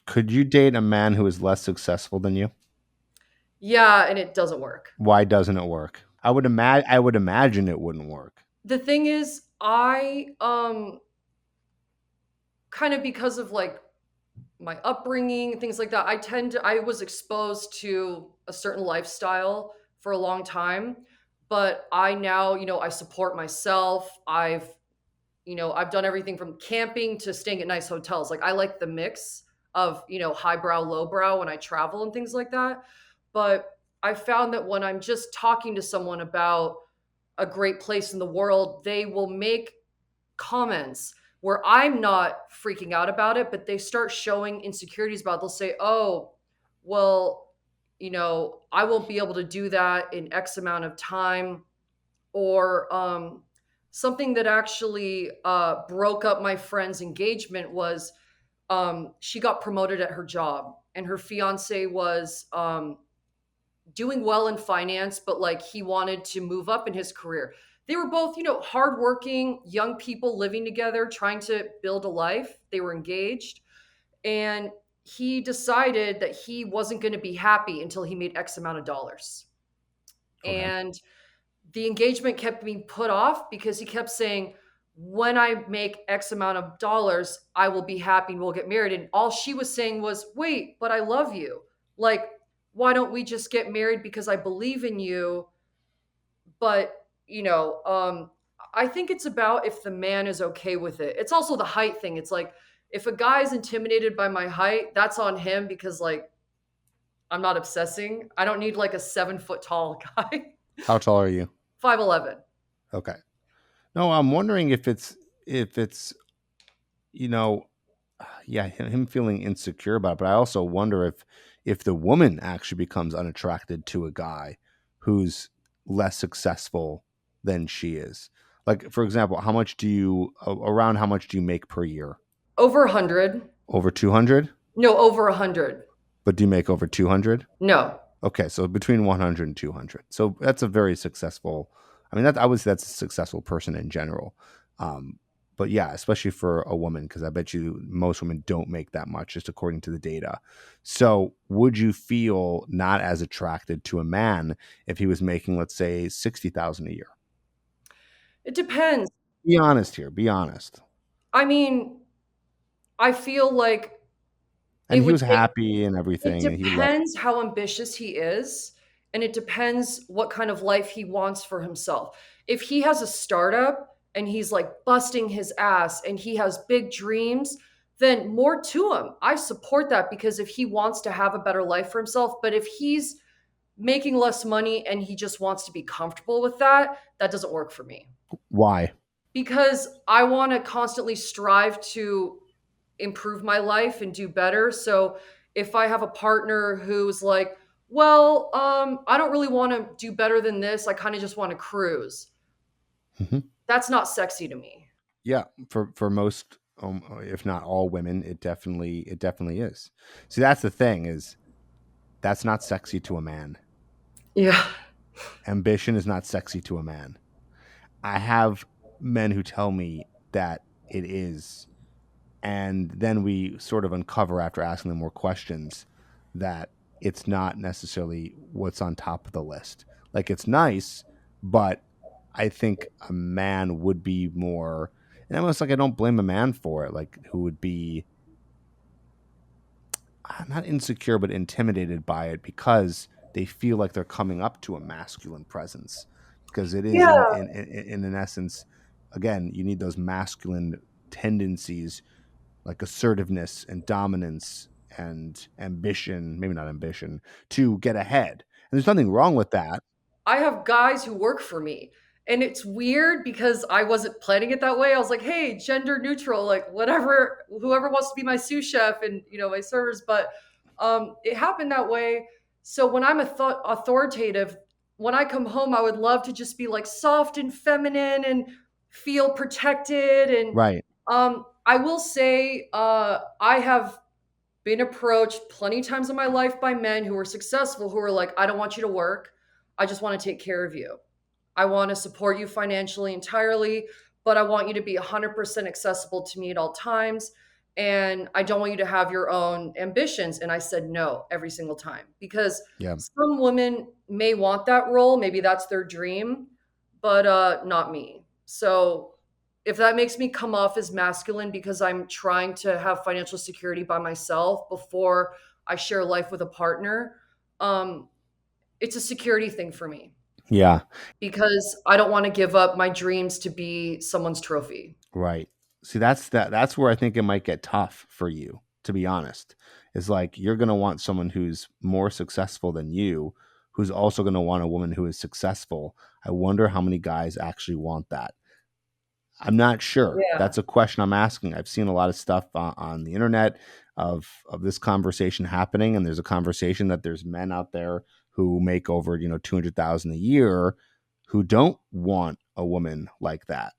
Could you date a man who is less successful than you? Yeah, and it doesn't work. Why doesn't it work? I would imagine it wouldn't work. The thing is, I kind of because of like my upbringing, things like that, I was exposed to a certain lifestyle for a long time, but I now, I support myself. I've done everything from camping to staying at nice hotels. Like I like the mix of, highbrow, lowbrow when I travel and things like that. But I found that when I'm just talking to someone about a great place in the world, they will make comments where I'm not freaking out about it, but they start showing insecurities about it. They'll say, "Oh, well, I won't be able to do that in X amount of time." Or something that actually broke up my friend's engagement was she got promoted at her job, and her fiance was doing well in finance, but like he wanted to move up in his career. They were both, hardworking young people living together, trying to build a life. They were engaged. And he decided that he wasn't going to be happy until he made X amount of dollars. Okay. And the engagement kept being put off because he kept saying, when I make X amount of dollars, I will be happy and we'll get married. And all she was saying was, wait, but I love you. Like, why don't we just get married because I believe in you? But, I think it's about if the man is okay with it. It's also the height thing. It's like, if a guy is intimidated by my height, that's on him because, like, I'm not obsessing. I don't need like a 7 foot tall guy. How tall are you? 5'11". Okay. No, I'm wondering if it's you know, yeah, him feeling insecure about it. But I also wonder if the woman actually becomes unattracted to a guy who's less successful than she is. Like, for example, around how much do you make per year? Over 100. Over 200? No, over 100. But do you make over 200? No. Okay, so between 100 and 200. So that's a very successful. I mean, I would say that's a successful person in general. Um, but yeah, especially for a woman, because I bet you most women don't make that much, just according to the data. So, would you feel not as attracted to a man if he was making, let's say, 60,000 a year? It depends. Be honest here. Be honest. I mean, I feel like it And he would was take happy and it everything, and he loved. depends how ambitious he is, and it depends what kind of life he wants for himself. If he has a startup and he's like busting his ass and he has big dreams, then more to him. I support that because if he wants to have a better life for himself, but if he's making less money and he just wants to be comfortable with that, that doesn't work for me. Why? Because I want to constantly strive to improve my life and do better. So if I have a partner who's like, well, I don't really want to do better than this. I kind of just want to cruise. Mhm. That's not sexy to me. Yeah, for most, if not all women, it definitely is. See, that's the thing is that's not sexy to a man. Yeah. Ambition is not sexy to a man. I have men who tell me that it is, and then we sort of uncover after asking them more questions that it's not necessarily what's on top of the list. Like it's nice, but I think a man would be more, and almost like I don't blame a man for it, like who would be not insecure but intimidated by it because they feel like they're coming up to a masculine presence because it is Yeah. in an essence, again, you need those masculine tendencies like assertiveness and dominance and ambition, maybe not ambition, to get ahead. And there's nothing wrong with that. I have guys who work for me. And it's weird because I wasn't planning it that way. I was like, hey, gender neutral, like whatever, whoever wants to be my sous chef and, my servers. But it happened that way. So when I'm authoritative, when I come home, I would love to just be like soft and feminine and feel protected. And Right. I will say, I have been approached plenty of times in my life by men who are successful who are like, I don't want you to work. I just want to take care of you. I want to support you financially entirely, but I want you to be 100% accessible to me at all times. and I don't want you to have your own ambitions. And I said no every single time because Yeah. some women may want that role, maybe that's their dream, but not me. So if that makes me come off as masculine because I'm trying to have financial security by myself before I share life with a partner, um, it's a security thing for me Yeah. because I don't want to give up my dreams to be someone's trophy. Right. See, that's where I think it might get tough for you, to be honest. Is like you're going to want someone who's more successful than you, who's also going to want a woman who is successful. I wonder how many guys actually want that. I'm not sure. Yeah. That's a question I'm asking. I've seen a lot of stuff on the internet of this conversation happening, and there's a conversation that there's men out there who make over 200,000 a year who don't want a woman like that.